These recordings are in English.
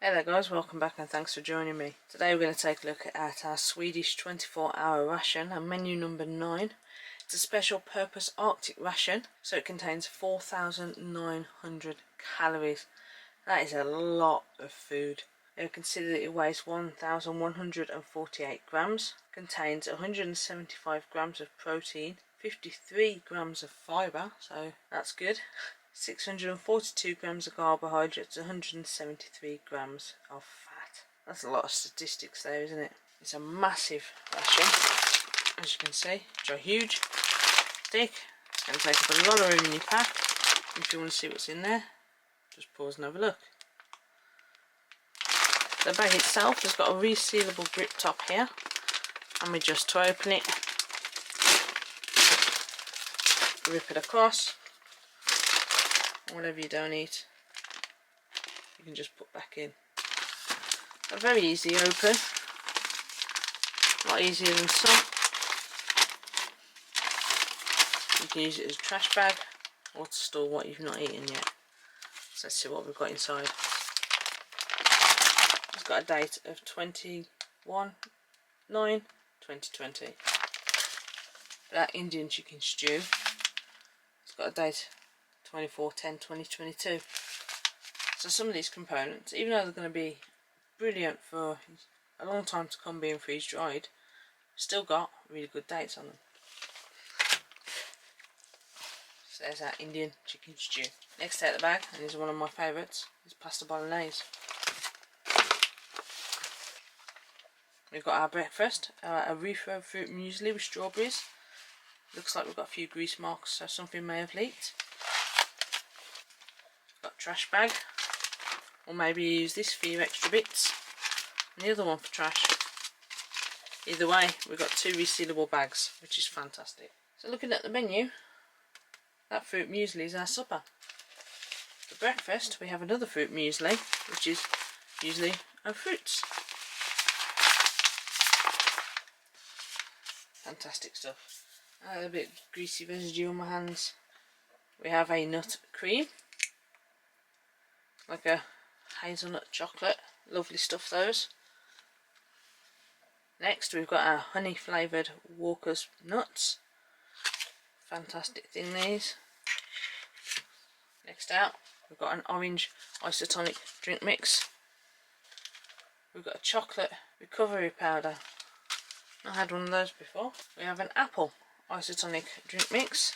Hey there guys, welcome back and thanks for joining me. Today we're going to take a look at our Swedish 24-hour ration and menu number 9. It's a special purpose Arctic ration, so it contains 4,900 calories. That is a lot of food. Consider that it weighs 1,148 grams, contains 175 grams of protein, 53 grams of fibre, so that's good. 642 grams of carbohydrates, 173 grams of fat. That's a lot of statistics there, isn't it? It's a massive ration, as you can see. It's a huge, thick. It's going to take up a lot of room in your pack. If you want to see what's in there, just pause and have a look. The bag itself has got a resealable grip top here, and we just to open it, rip it across. Whatever you don't eat, you can just put back in. A very easy open, a lot easier than some. You can use it as a trash bag or to store what you've not eaten yet. So let's see what we've got inside. It's got a date of 21/9/2020. That Indian chicken stew, it's got a date 24/10/2022. So some of these components, even though they're going to be brilliant for a long time to come being freeze dried, still got really good dates on them. So there's our Indian chicken stew. Next out of the bag, and this is one of my favourites, is pasta bolognese. We've got our breakfast, a refurb fruit muesli with strawberries. Looks like we've got a few grease marks, so something may have leaked. Got a trash bag, or maybe you use this for your extra bits, and the other one for trash. Either way, we've got 2 resealable bags, which is fantastic. So looking at the menu, that fruit muesli is our supper. For breakfast, we have another fruit muesli, which is muesli of fruits. Fantastic stuff. A bit greasy residue on my hands. We have a nut cream, like a hazelnut chocolate. Lovely stuff, those. Next we've got our honey flavoured Walker's nuts. Fantastic thing, these. Next out we've got an orange isotonic drink mix. We've got a chocolate recovery powder. Not had one of those before. We have an apple isotonic drink mix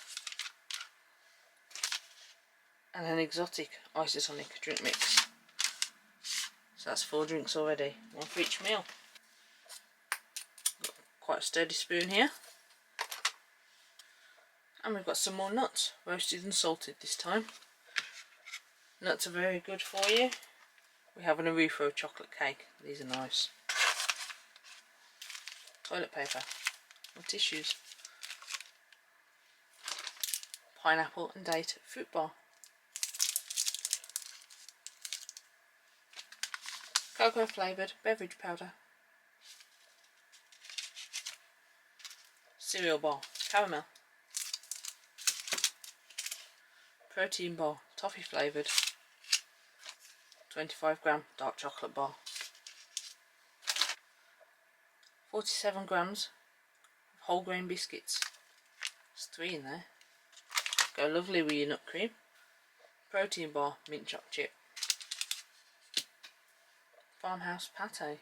and an exotic isotonic drink mix. So that's 4 drinks already, one for each meal. Got quite a sturdy spoon here. And we've got some more nuts, roasted and salted this time. Nuts are very good for you. We have an Arufo chocolate cake, these are nice. Toilet paper, or tissues. Pineapple and date fruit bar. Cocoa flavoured beverage powder. Cereal bar, caramel. Protein bar, toffee flavoured. 25g dark chocolate bar. 47 grams of whole grain biscuits. There's 3 in there. Go lovely with your nut cream. Protein bar, mint choc chip. Farmhouse pate.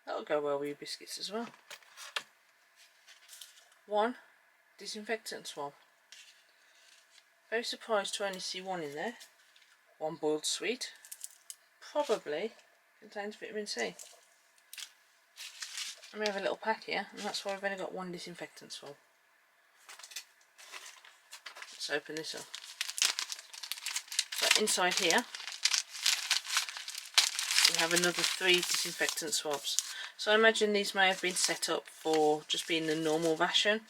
That'll go well with your biscuits as well. 1 disinfectant swab. Very surprised to only see 1 in there. 1 boiled sweet. Probably contains vitamin C. And we have a little pack here, and that's why we've only got 1 disinfectant swab. Let's open this up. So inside here we have another 3 disinfectant swabs. So I imagine these may have been set up for just being the normal ration,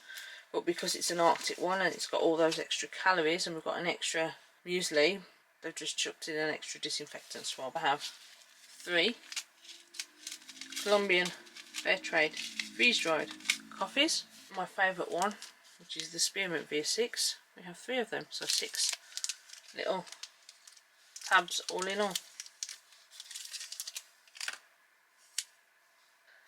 but because it's an Arctic one and it's got all those extra calories and we've got an extra muesli, they've just chucked in an extra disinfectant swab. I have 3 Colombian fair trade freeze dried coffees. My favourite one, which is the spearmint V6. We have 3 of them, so 6 little tabs all in all.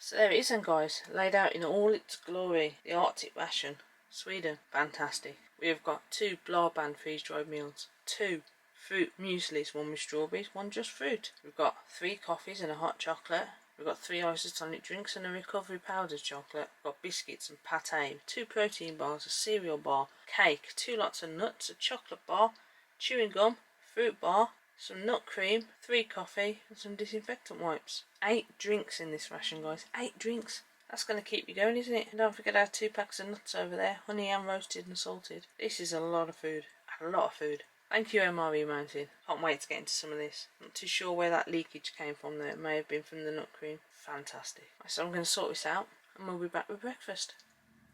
So there it is then guys, laid out in all its glory, the Arctic ration, Sweden, fantastic. We have got 2 Blarband freeze-dried meals, 2 fruit mueslis, 1 with strawberries, 1 just fruit. We've got 3 coffees and a hot chocolate. We've got 3 isotonic drinks and a recovery powdered chocolate. We've got biscuits and pate, 2 protein bars, a cereal bar, cake, 2 lots of nuts, a chocolate bar, chewing gum, fruit bar, some nut cream, 3 coffee and some disinfectant wipes. 8 drinks in this ration guys, 8 drinks. That's going to keep you going, isn't it? And don't forget our 2 packs of nuts over there, honey and roasted and salted. This is a lot of food, a lot of food. Thank you MRE Mountain. Can't wait to get into some of this. Not too sure where that leakage came from there. It may have been from the nut cream. Fantastic. So I'm going to sort this out and we'll be back with breakfast.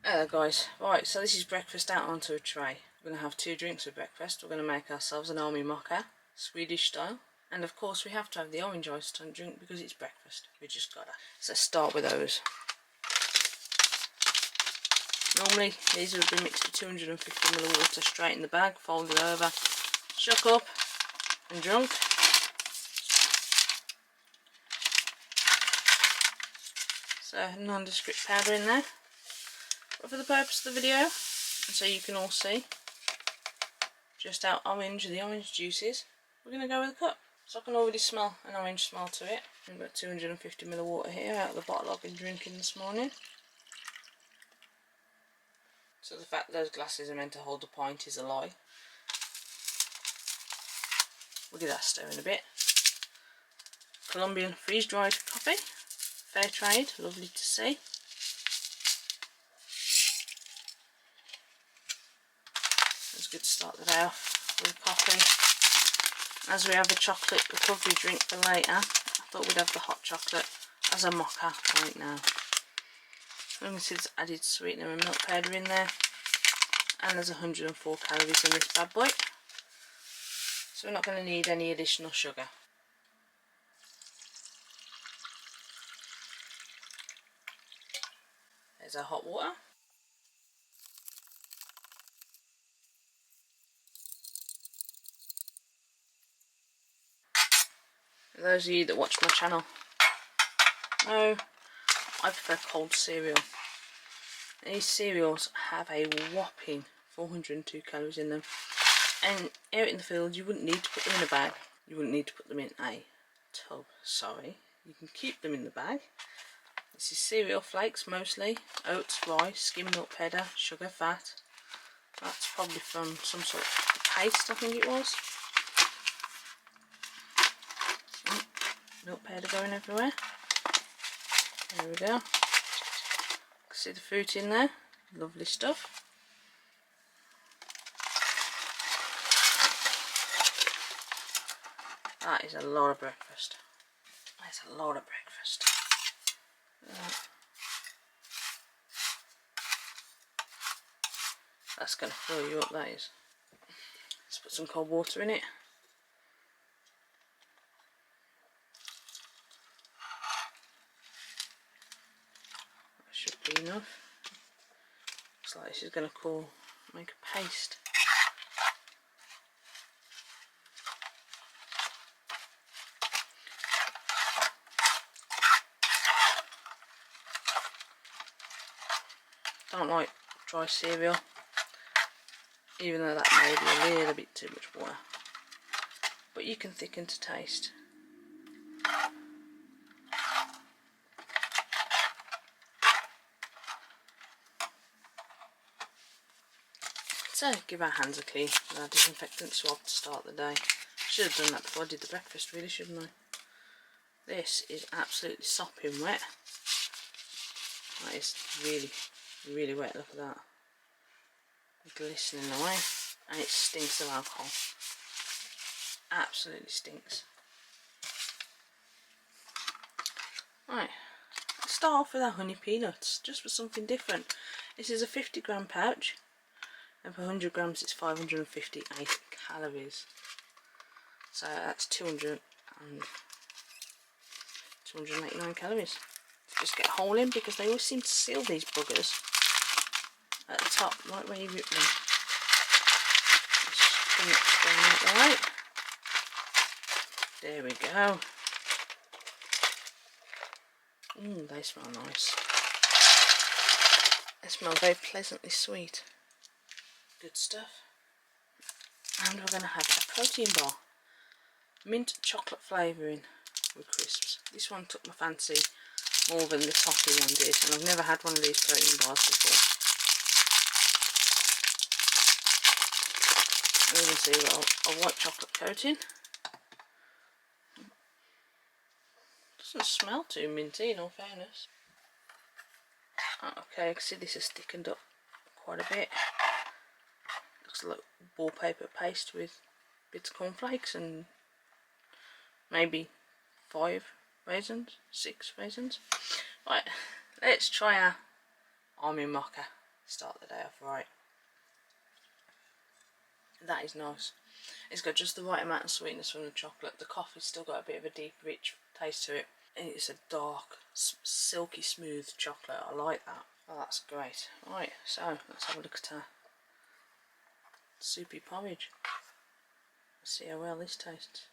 Hello guys. Right, so this is breakfast out onto a tray. We're going to have 2 drinks with breakfast. We're going to make ourselves an army mocha, Swedish style. And of course we have to have the orange isotonic drink because it's breakfast. We just gotta. So let's start with those. Normally these would be mixed with 250ml of water straight in the bag, folded over, shook up and drunk. So nondescript powder in there. But for the purpose of the video, and so you can all see just how orange the orange juice is, we're going to go with a cup. So I can already smell an orange smell to it. I've got 250ml of water here out of the bottle I've been drinking this morning. So the fact that those glasses are meant to hold a pint is a lie. We'll give that stir in a bit. Colombian freeze-dried coffee, fair trade, lovely to see. It's good to start the day off with coffee. As we have a chocolate recovery drink for later, I thought we'd have the hot chocolate as a mocha right now. Limited added sweetener and milk powder in there, and there's 104 calories in this bad boy, so we're not going to need any additional sugar. There's our hot water. For those of you that watch my channel know I prefer cold cereal. These cereals have a whopping 402 calories in them, and out in the field you wouldn't need to put them in a bag, you wouldn't need to put them in a tub, sorry, you can keep them in the bag. This is cereal flakes mostly, oats, rice, skim milk powder, sugar, fat. That's probably from some sort of paste, I think it was. Milk powder going everywhere. There we go. See the fruit in there, lovely stuff. That is a lot of breakfast. That's a lot of breakfast. That's going to fill you up, that is. Let's put some cold water in it. That should be enough. Looks like this is going to make a paste. Don't like dry cereal, even though that may be a little bit too much water, but you can thicken to taste. So give our hands a clean with our disinfectant swab to start the day. Should have done that before I did the breakfast really, shouldn't I? This is absolutely sopping wet. That is really wet, look at that. Glistening away, and it stinks of alcohol. Absolutely stinks. Right, let's start off with our honey peanuts, just for something different. This is a 50g pouch, and for 100 grams it's 558 calories. So that's 289 calories. Just get a hole in, because they always seem to seal these buggers at the top, right where you rip them. Just going out right. There we go. They smell nice. They smell very pleasantly sweet. Good stuff. And we're going to have a protein bar. Mint chocolate flavouring with crisps. This one took my fancy more than the toffee one did, and I've never had one of these protein bars before. You can see we've got a white chocolate coating. Doesn't smell too minty in all fairness. Okay, I can see this has thickened up quite a bit. Looks like wallpaper paste with bits of cornflakes and maybe 5 raisins, 6 raisins. Right, let's try our almond mocha. Start the day off right. That is nice. It's got just the right amount of sweetness from the chocolate. The coffee's still got a bit of a deep, rich taste to it. And it's a dark, silky smooth chocolate. I like that. Oh, that's great. Right, so let's have a look at our soupy porridge. Let's see how well this tastes.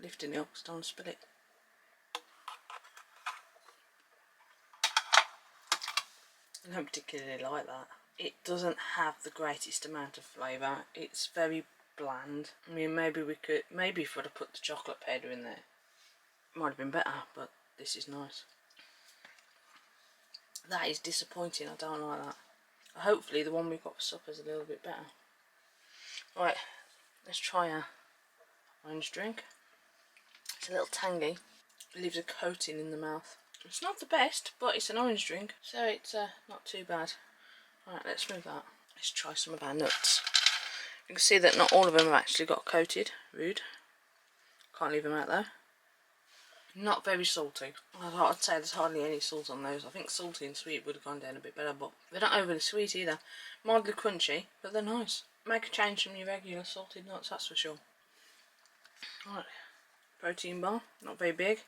Lifting it up because I don't want to spill it. I don't particularly like that. It doesn't have the greatest amount of flavour. It's very bland. I mean, maybe if we'd have put the chocolate powder in there, it might have been better, but this is nice. That is disappointing. I don't like that. Hopefully the one we've got for supper is a little bit better. Right, let's try our orange drink. It's a little tangy. It leaves a coating in the mouth. It's not the best, but it's an orange drink, so it's not too bad. Right, let's move that. Let's try some of our nuts. You can see that not all of them have actually got coated. Rude. Can't leave them out though. Not very salty. I'd say there's hardly any salt on those. I think salty and sweet would have gone down a bit better, but they're not overly sweet either. Mildly crunchy, but they're nice. Make a change from your regular salted nuts, that's for sure. Right, protein bar, not very big.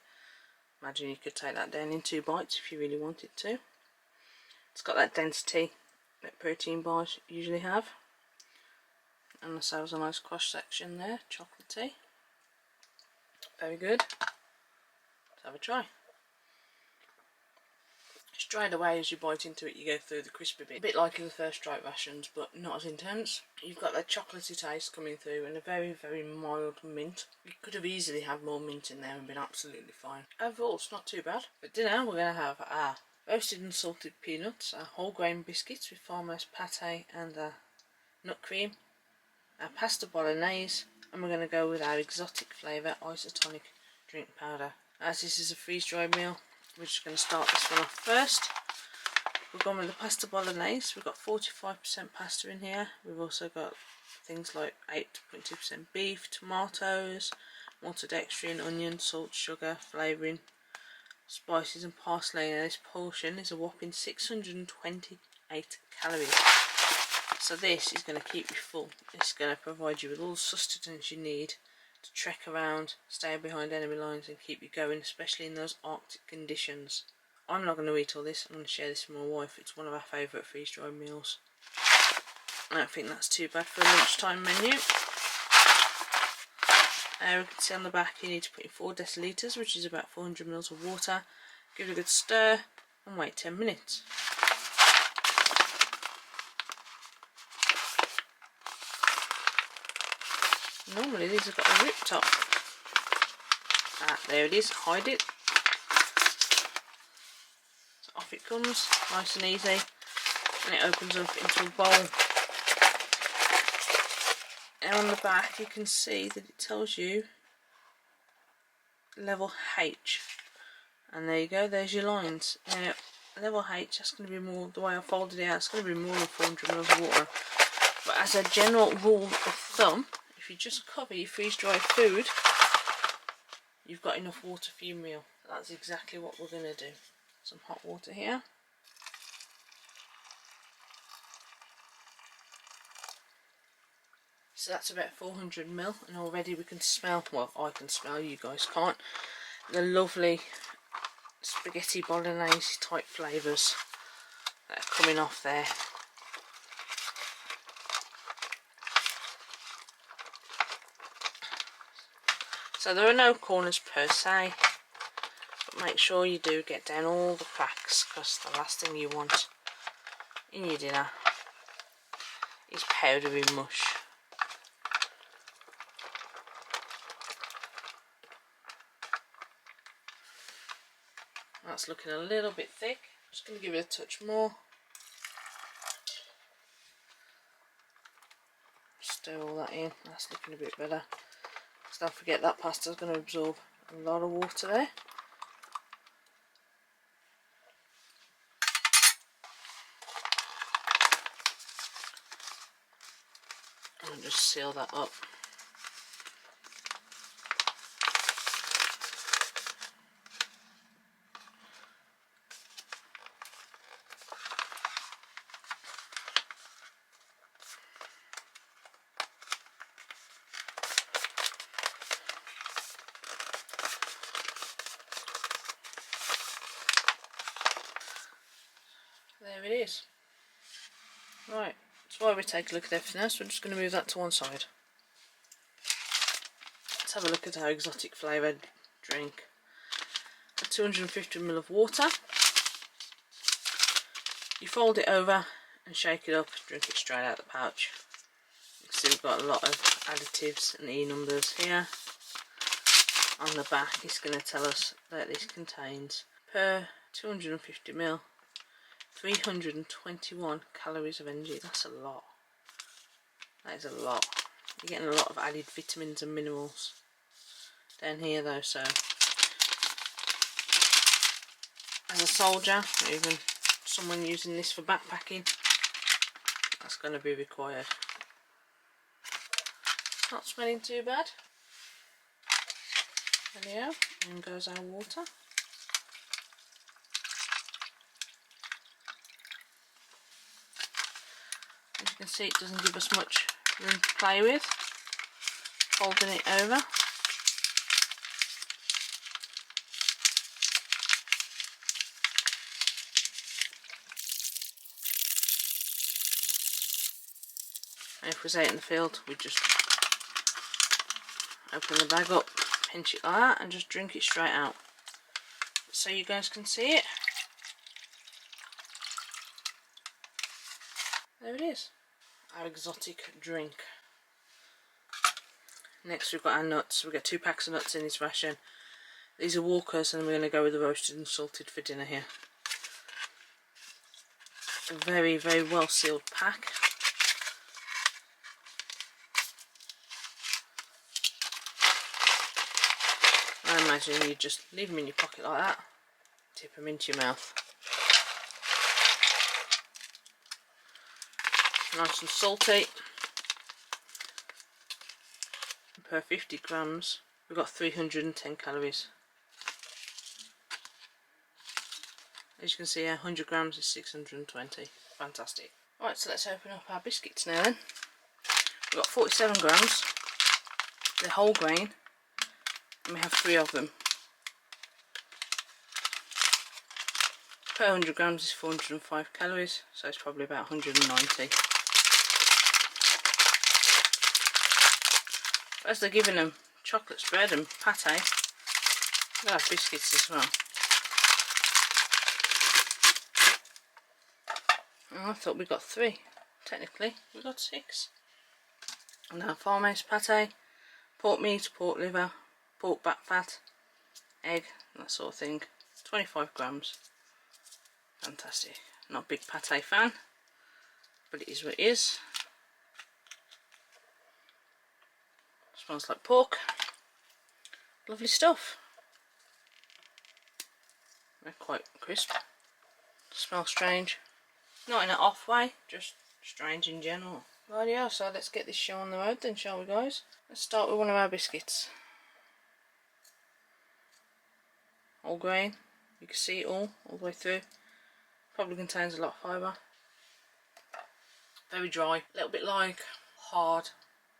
Imagine you could take that down in 2 bites if you really wanted to. It's got that density that protein bars usually have. And the cells a nice cross section there, chocolatey. Very good. Let's have a try. Straight away as you bite into it you go through the crispy bit. A bit like in the first stripe rations, but not as intense. You've got that chocolatey taste coming through and a very, very mild mint. You could have easily had more mint in there and been absolutely fine. Overall it's not too bad. For dinner we're going to have our roasted and salted peanuts, our whole grain biscuits with farmhouse pate and nut cream, our pasta bolognese, and we're going to go with our exotic flavour Oyster tonic drink powder. As this is a freeze-dried meal, we're just going to start this one off first. We've gone with the pasta bolognese. We've got 45% pasta in here. We've also got things like 8.2% beef, tomatoes, maltodextrin, onion, salt, sugar, flavouring, spices and parsley. Now this portion is a whopping 628 calories. So this is going to keep you full. It's going to provide you with all the sustenance you need to trek around, stay behind enemy lines and keep you going, especially in those Arctic conditions. I'm not going to eat all this, I'm going to share this with my wife. It's one of our favourite freeze-dried meals. I don't think that's too bad for a lunchtime menu. You can see on the back you need to put in 4 decilitres, which is about 400 ml of water. Give it a good stir and wait 10 minutes. Normally these have got a rip top. There it is, hide it. So off it comes, nice and easy, and it opens up into a bowl. And on the back you can see that it tells you level H, and there you go, there's your lines. Now level H, that's going to be more, the way I folded it out, it's going to be more than 400 ml of water. But as a general rule of thumb, if you just cover your freeze-dried food, you've got enough water for your meal. That's exactly what we're going to do. Some hot water here. So that's about 400 ml, and already we can smell, well I can smell, you guys can't, the lovely spaghetti bolognese type flavours that are coming off there. So there are no corners per se, but make sure you do get down all the cracks, because the last thing you want in your dinner is powdery mush. That's looking a little bit thick. Just going to give it a touch more. Stir all that in. That's looking a bit better. So don't forget that pasta's going to absorb a lot of water there. And just seal that up. There it is. Right, so while we take a look at everything else, we're just going to move that to one side. Let's have a look at our exotic flavoured drink. 250ml of water. You fold it over and shake it up, drink it straight out the pouch. You can see we've got a lot of additives and E numbers here. On the back it's going to tell us that this contains, per 250ml, 321 calories of energy. That's a lot. That is a lot. You're getting a lot of added vitamins and minerals down here though, so as a soldier, or even someone using this for backpacking, that's going to be required. Not smelling too bad. There we go. And goes our water. As you can see, it doesn't give us much room to play with. Folding it over. And if we was out in the field, we'd just open the bag up, pinch it like that, and just drink it straight out. So you guys can see it. There it is. Our exotic drink. Next we've got our nuts. We've got 2 packs of nuts in this ration. These are Walkers, and we're going to go with the roasted and salted for dinner here. A very, very well sealed pack. I imagine you just leave them in your pocket like that, tip them into your mouth. Nice and salty. Per 50 grams we've got 310 calories. As you can see, 100 grams is 620. Fantastic. Alright, so let's open up our biscuits now then. We've got 47 grams. They're whole grain. And we have 3 of them. Per 100 grams is 405 calories, so it's probably about 190. As they're giving them chocolate spread and pate, they'll have biscuits as well. Oh, I thought we got 3. Technically, we got 6. And our farmhouse pate, pork meat, pork liver, pork back fat, egg, that sort of thing. 25 grams. Fantastic. Not a big pate fan, but it is what it is. Smells like pork. Lovely stuff. They're quite crisp. Smell strange. Not in an off way, just strange in general. Rightio, so let's get this show on the road then, shall we guys? Let's start with one of our biscuits. Whole grain. You can see it all the way through. Probably contains a lot of fibre. Very dry. A little bit like hard,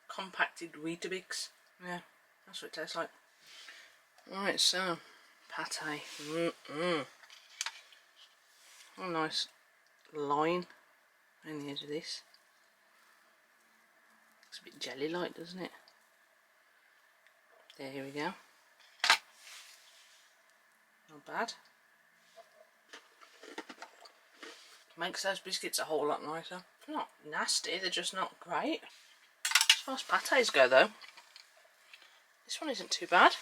compacted Weetabix. Yeah, that's what it tastes like. Alright, so pate. Oh, nice line around the edge of this. Looks a bit jelly-like, doesn't it? There we go. Not bad. Makes those biscuits a whole lot nicer. They're not nasty, they're just not great. As far as pâtés go though, this one isn't too bad.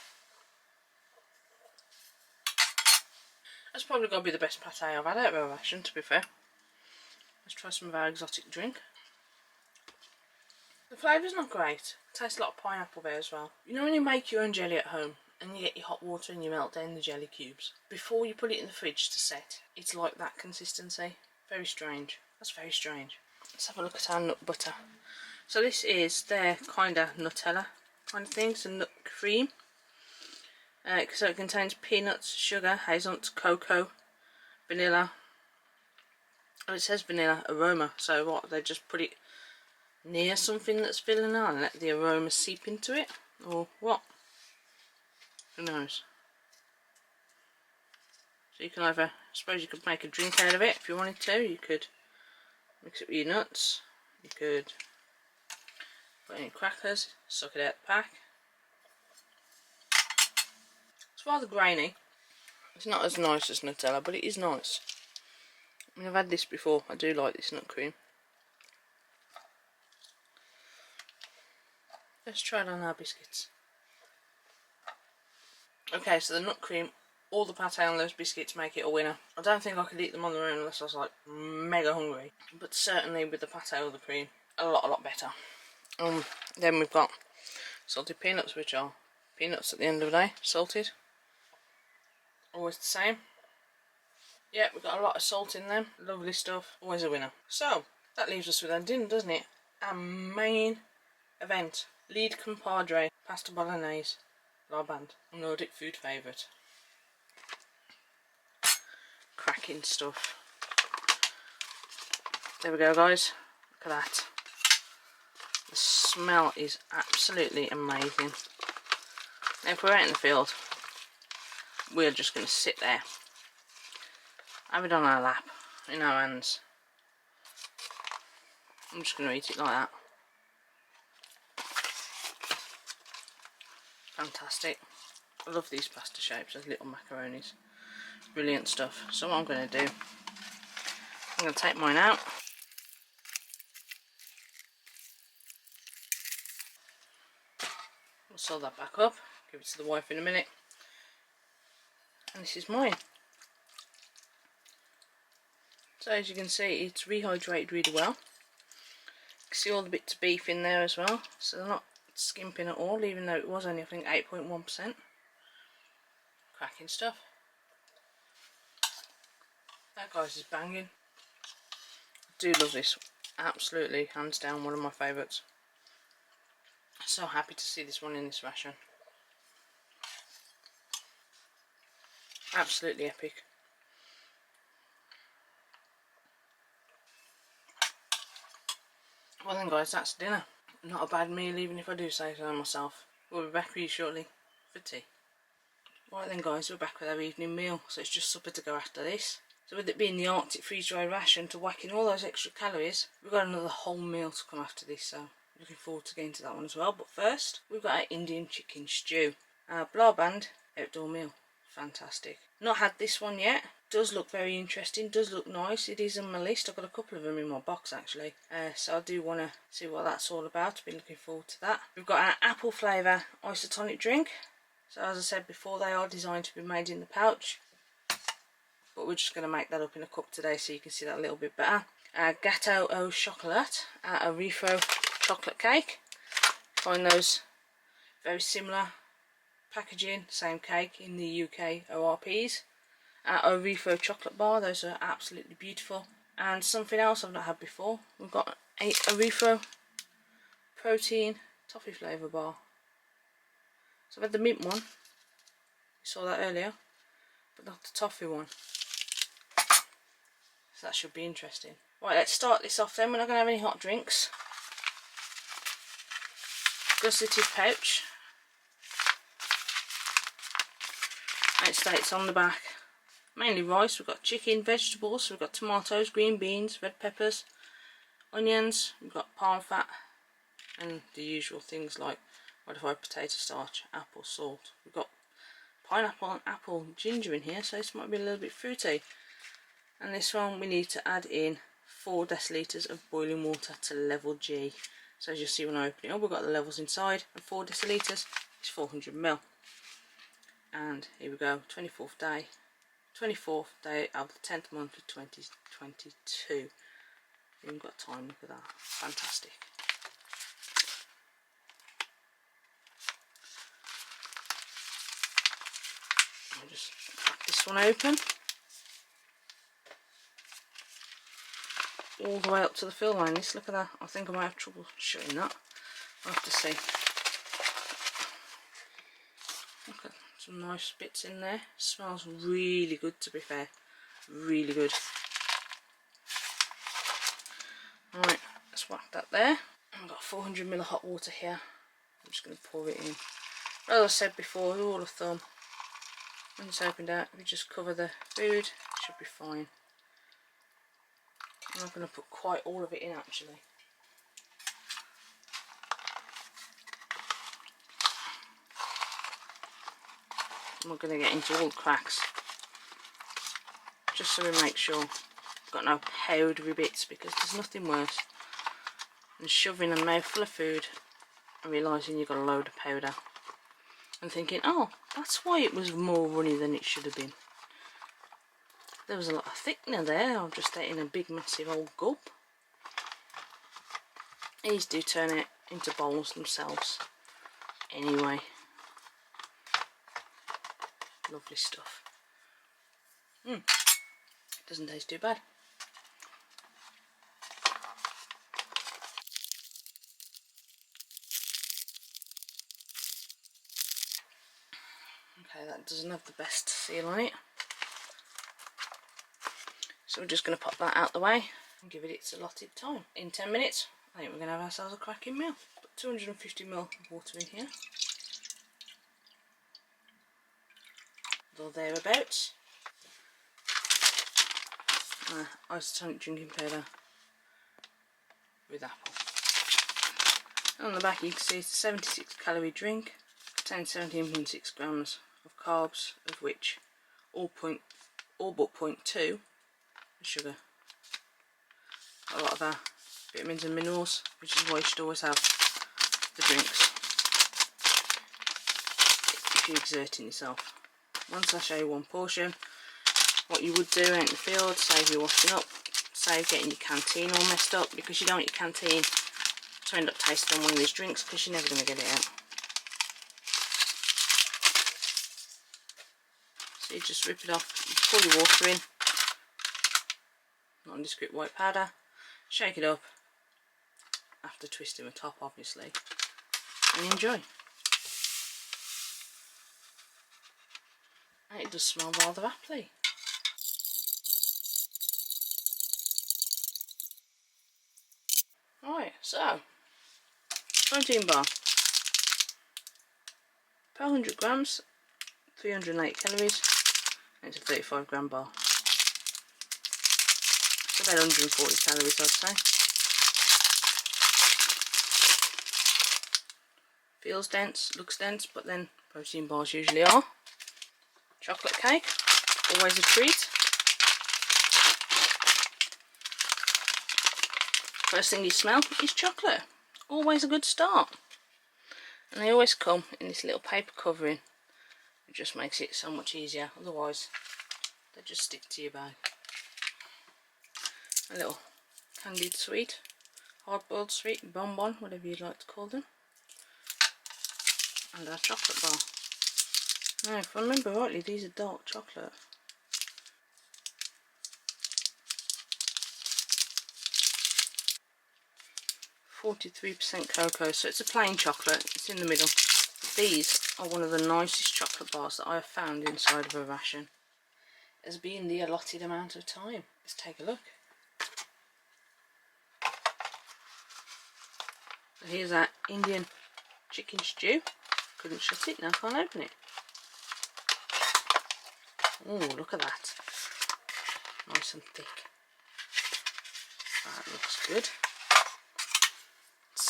That's probably going to be the best pâté I've had out of a ration, to be fair. Let's try some of our exotic drink. The flavour's not great. It tastes a lot of pineapple there as well. You know when you make your own jelly at home and you get your hot water and you melt down the jelly cubes? Before you put it in the fridge to set, it's like that consistency. Very strange. That's very strange. Let's have a look at our nut butter. So this is their kind of Nutella kind of thing. It's a nut cream. So it contains peanuts, sugar, hazelnuts, cocoa, vanilla. Oh, it says vanilla aroma. So what? They just put it near something that's filling on and let the aroma seep into it? Or what? Who knows? So you can either, I suppose you could make a drink out of it if you wanted to. You could mix it with your nuts. You could put it in crackers, suck it out the pack. It's rather grainy. It's not as nice as Nutella, but it is nice. I mean, I've had this before. I do like this nut cream. Let's try it on our biscuits. Okay, so the nut cream, all the pâté on those biscuits make it a winner. I don't think I could eat them on their own unless I was like mega hungry. But certainly with the pâté or the cream, a lot better. Then we've got salted peanuts, which are peanuts at the end of the day, salted. Always the same. Yeah, we've got a lot of salt in them. Lovely stuff. Always a winner. So, that leaves us with our dinner, doesn't it? Our main event. Lead compadre, pasta bolognese. La band. Nordic food favourite. Cracking stuff. There we go, guys. Look at that. The smell is absolutely amazing. Now, if we're out in the field, we're just going to sit there, have it on our lap, in our hands. I'm just going to eat it like that. Fantastic. I love these pasta shapes as little macaronis. Brilliant stuff. So what I'm going to do, I'm going to take mine out. We'll sew that back up, give it to the wife in a minute. And this is mine. So as you can see, it's rehydrated really well. You can see all the bits of beef in there as well, so they're not skimping at all, even though it was only, I think, 8.1%. Cracking stuff. That, guys, is banging. I do love this. Absolutely, hands down, one of my favourites. So happy to see this one in this ration. Absolutely epic. Well then, guys, that's dinner. Not a bad meal, even if I do say so myself. We'll be back with you shortly for tea. Right then, guys, we're back with our evening meal. So it's just supper to go after this. So with it being the Arctic freeze-dry ration to whack in all those extra calories, we've got another whole meal to come after this. So looking forward to getting to that one as well. But first, we've got our Indian chicken stew. Our blah band outdoor meal. Fantastic. Not had this one yet. Does look very interesting, does look nice. It is on my list. I've got a couple of them in my box actually, so I do want to see what that's all about. Been looking forward to that. We've got our apple flavour Oyster tonic drink. So as I said before, they are designed to be made in the pouch, but we're just going to make that up in a cup today so you can see that a little bit better. Our Gâteau au chocolat, our Refro chocolate cake. Find those very similar packaging, same cake in the UK ORPs. Our Refro chocolate bar, those are absolutely beautiful. And something else I've not had before, we've got a Refro protein toffee flavour bar. So I've had the mint one, you saw that earlier, but not the toffee one. So that should be interesting. Right, let's start this off then. We're not going to have any hot drinks. Gusseted pouch. It states on the back, mainly rice. We've got chicken, vegetables, so we've got tomatoes, green beans, red peppers, onions, we've got palm fat, and the usual things like modified potato starch, apple, salt. We've got pineapple and apple ginger in here, so this might be a little bit fruity. And this one we need to add in 4 decilitres of boiling water to level G. So as you'll see when I open it up, we've got the levels inside, and 4 decilitres is 400 ml. And here we go, 24th day of the 10th month of 2022. Even got time, look at that, fantastic. I'll just crack this one open. All the way up to the fill line. This, look at that. I think I might have trouble shutting that. I'll have to see. Look at some nice bits in there. Smells really good, to be fair. Really good. Alright, let's whack that there. I've got 400 ml of hot water here. I'm just going to pour it in. As I said before, rule of thumb, when it's opened out, if you just cover the food, it should be fine. I'm not going to put quite all of it in actually. I'm not going to get into all the cracks, just so we make sure we've got no powdery bits, because there's nothing worse than shoving a mouthful of food and realising you've got a load of powder and thinking, oh, that's why it was more runny than it should have been. There was a lot of thickener there. I've just ate in a big massive old gulp. These do turn it into bowls themselves anyway. Lovely stuff. Doesn't taste too bad. Okay, that doesn't have the best seal on it. So we're just going to pop that out the way and give it its allotted time. In 10 minutes, I think we're going to have ourselves a cracking meal. Put 250 ml of water in here. Or thereabouts. Isotonic drinking powder with apple. And on the back you can see it's a 76 calorie drink. Contains 17.6 grams of carbs, of which all but 0.2 sugar. A lot of our vitamins and minerals, which is why you should always have the drinks if you're exerting yourself. Once I show you one portion, what you would do out in the field, save you washing up, save getting your canteen all messed up, because you don't want your canteen to end up tasting on one of these drinks, because you're never going to get it out. So you just rip it off, you pour your water in, nondescript white powder, shake it up, after twisting the top obviously, and enjoy. And it does smell rather aptly. Right, so protein bar, per 100 grams, 308 calories, and it's a 35 gram bar. It's about 140 calories I'd say. Feels dense, looks dense, but then protein bars usually are. Chocolate cake, always a treat. First thing you smell is chocolate. Always a good start. And they always come in this little paper covering. It just makes it so much easier. Otherwise, they just stick to your bag. A little candied sweet, hard-boiled sweet, bonbon, whatever you'd like to call them. And our chocolate bar. Now, if I remember rightly, these are dark chocolate. %43% cocoa, so it's a plain chocolate, it's in the middle. These are one of the nicest chocolate bars that I have found inside of a ration, as being the allotted amount of time. Let's take a look. So here's our Indian chicken stew. Couldn't shut it, now can't open it. Oh, look at that. Nice and thick. That looks good.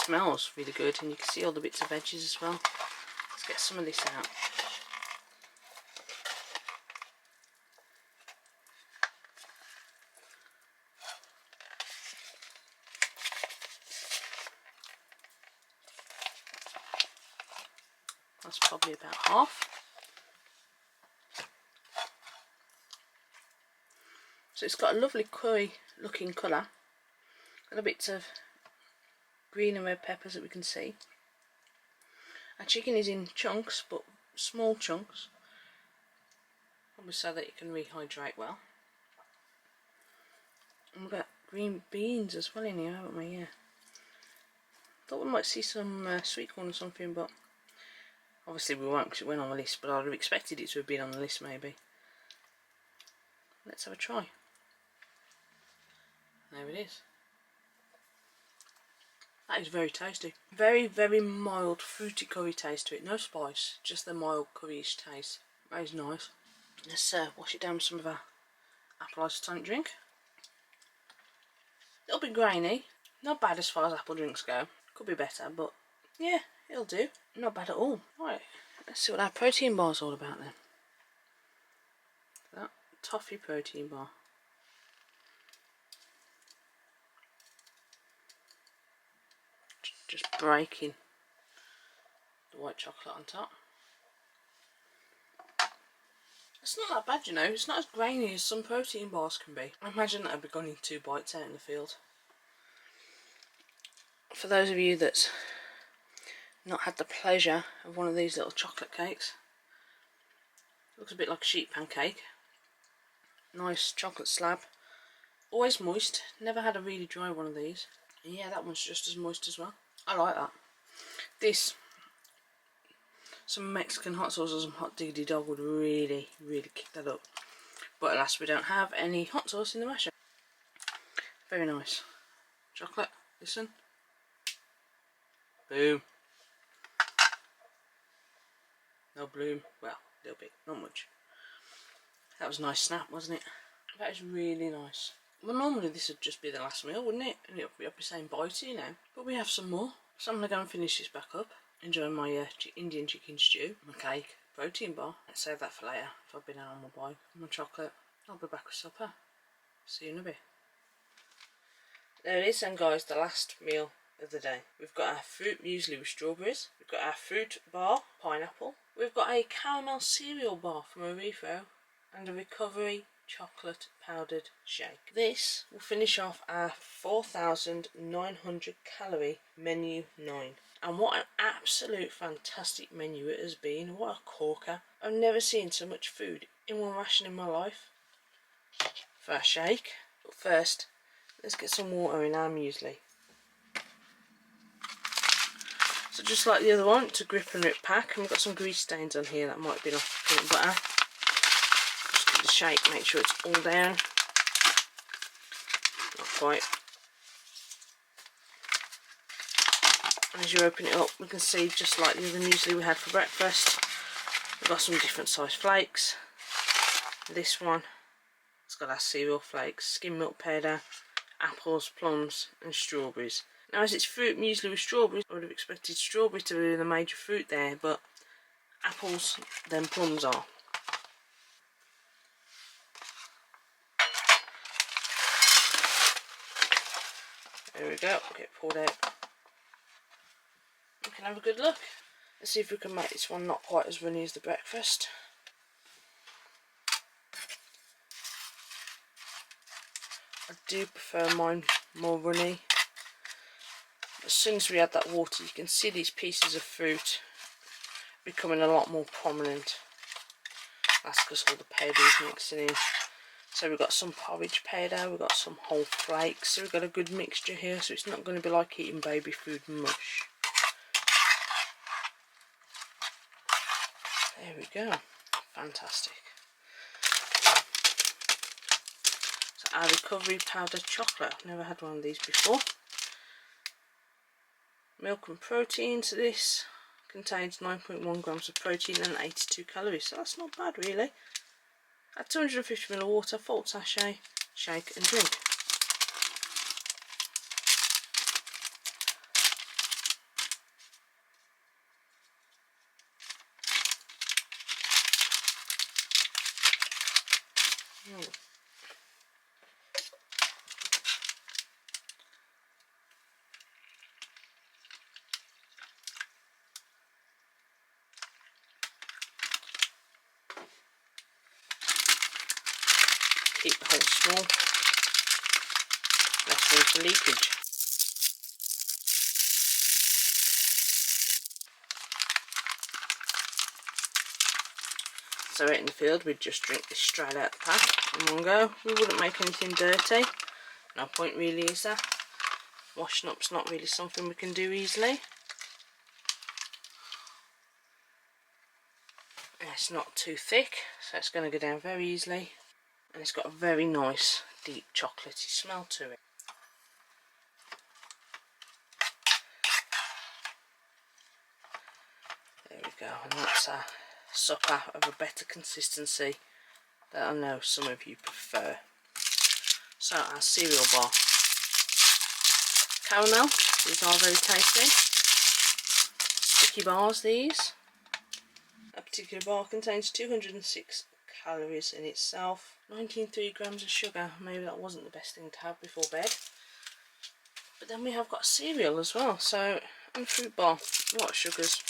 smells really good, and you can see all the bits of veggies as well. Let's get some of this out. That's probably about half. So it's got a lovely curry looking colour. Little bits of green and red peppers that we can see. Our chicken is in chunks, but small chunks, probably so that it can rehydrate well. And we've got green beans as well in here, haven't we? Yeah. Thought we might see some sweet corn or something, but obviously we won't because it went on the list, but I'd have expected it to have been on the list maybe. Let's have a try. There it is. That is very tasty. Very, very mild fruity curry taste to it. No spice, just the mild curryish taste. That is nice. Let's wash it down with some of our apple isotonic drink. A little bit grainy. Not bad as far as apple drinks go. Could be better, but yeah, it'll do. Not bad at all. Right, let's see what our protein bar is all about then. That toffee protein bar. Just breaking the white chocolate on top. It's not that bad, you know. It's not as grainy as some protein bars can be. I imagine that I'd be gone in 2 bites out in the field. For those of you that's not had the pleasure of one of these little chocolate cakes, it looks a bit like a sheet pancake. Nice chocolate slab. Always moist. Never had a really dry one of these. And yeah, that one's just as moist as well. I like that. This, some Mexican hot sauce or some hot diggity dog would really, really kick that up. But alas, we don't have any hot sauce in the ration. Very nice. Chocolate, listen. Boom. No bloom. Well, a little bit, not much. That was a nice snap, wasn't it? That is really nice. Well, normally this would just be the last meal, wouldn't it? And I'd be saying bye to you now. But we have some more. So I'm going to go and finish this back up. Enjoy my Indian chicken stew, my cake, protein bar. Let's save that for later if I've been out on my bike. My chocolate. I'll be back with supper. See you in a bit. There it is then, guys, the last meal of the day. We've got our fruit muesli with strawberries. We've got our fruit bar, pineapple. We've got a caramel cereal bar from a refro. And a recovery chocolate powdered shake. This will finish off our 4,900 calorie menu 9. And what an absolute fantastic menu it has been. What a corker. I've never seen so much food in one ration in my life. For a shake. But first, let's get some water in our muesli. So just like the other one, it's a grip and rip pack. And we've got some grease stains on here that might have been off the peanut butter. The shake, make sure it's all down. Not quite. As you open it up, we can see, just like the other muesli we had for breakfast, we've got some different size flakes. This one, it's got our cereal flakes, skim milk powder, apples, plums and strawberries. Now as it's fruit muesli with strawberries, I would have expected strawberry to be the major fruit there, but apples, then plums are. There we go, get it poured out. We can have a good look. Let's see if we can make this one not quite as runny as the breakfast. I do prefer mine more runny. As soon as we add that water, you can see these pieces of fruit becoming a lot more prominent. That's because all the powder is mixing in. So we've got some porridge powder, we've got some whole flakes, so we've got a good mixture here, so it's not going to be like eating baby food mush. There we go, fantastic. So our recovery powdered chocolate, I've never had one of these before. Milk and protein, so this contains 9.1 grams of protein and 82 calories, so that's not bad really. Add 250 ml of water, fold sachet, shake and drink. Keep the hole small, less room for leakage. So out in the field we'd just drink this straight out the pack in one go. We wouldn't make anything dirty. No point really, is there? Washing up's not really something we can do easily. And it's not too thick, so it's going to go down very easily. And it's got a very nice deep chocolatey smell to it. There we go, and that's a supper of a better consistency that I know some of you prefer. So our cereal bar. Caramel, these are very tasty. Sticky bars, these. A particular bar contains 206 calories in itself, 19.3 grams of sugar. Maybe that wasn't the best thing to have before bed. But then we have got cereal as well, so, and fruit bar, a lot of sugars.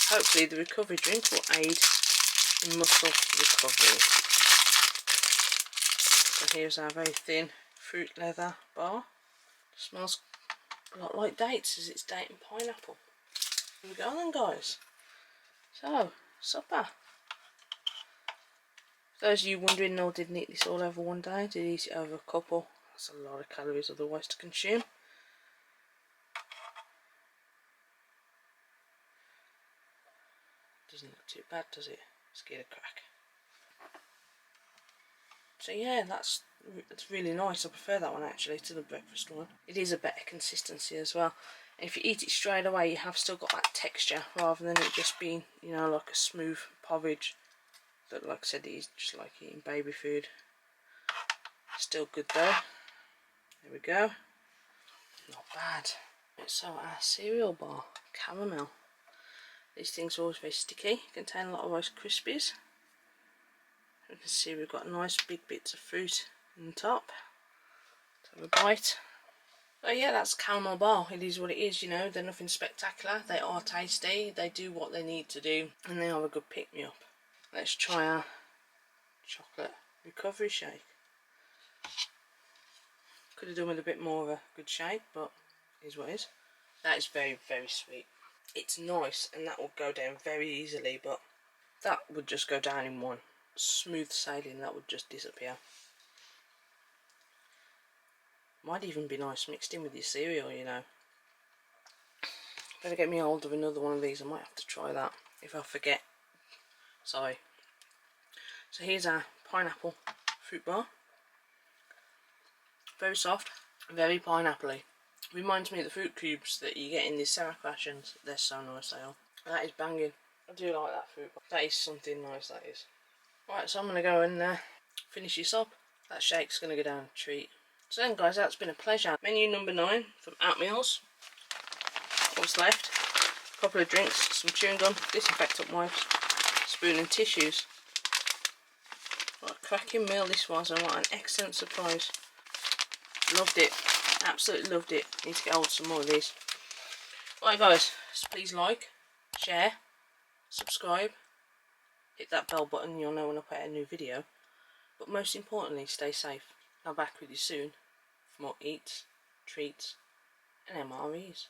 Hopefully the recovery drink will aid in muscle recovery. So here's our very thin fruit leather bar. Smells a lot like dates, as it's date and pineapple. Here we go then, guys. So, supper. For those of you wondering, no, I didn't eat this all over one day. I did eat it over a couple. That's a lot of calories otherwise to consume. Doesn't look too bad, does it? Let's get a crack. So yeah, that's really nice. I prefer that one actually to the breakfast one. It is a better consistency as well. And if you eat it straight away, you have still got that texture rather than it just being, you know, like a smooth porridge. That, like I said, it is just like eating baby food. Still good though. There we go. Not bad. So our cereal bar, caramel. These things are always very sticky, contain a lot of Rice Krispies. You can see we've got nice big bits of fruit on the top. Let's have a bite. So yeah, that's caramel bar. It is what it is, you know. They're nothing spectacular. They are tasty. They do what they need to do, and they are a good pick-me-up. Let's try our chocolate recovery shake. Could have done with a bit more of a good shake, but it is what it is. That is very, very sweet. It's nice, and that will go down very easily, but that would just go down in one. Smooth sailing, that would just disappear. Might even be nice mixed in with your cereal, you know. Better get me hold of another one of these. I might have to try that if I forget. Sorry. So here's our pineapple fruit bar. Very soft, very pineapple-y. Reminds me of the fruit cubes that you get in these Cerelac rations. They're so nice, they are. That is banging. I do like that fruit bar. That is something nice, that is. Right, so I'm going to go and finish this up. That shake's going to go down a treat. So then, guys, that's been a pleasure. Menu number 9 from Outmeals. What's left? A couple of drinks, some chewing gum, disinfectant wipes, spoon and tissues. What a cracking meal this was, and what an excellent surprise. Loved it. Absolutely loved it. Need to get hold of some more of these. Right, guys, so please like, share, subscribe, hit that bell button, you'll know when I put out a new video. But most importantly, stay safe. I'll be back with you soon for more eats, treats and MREs.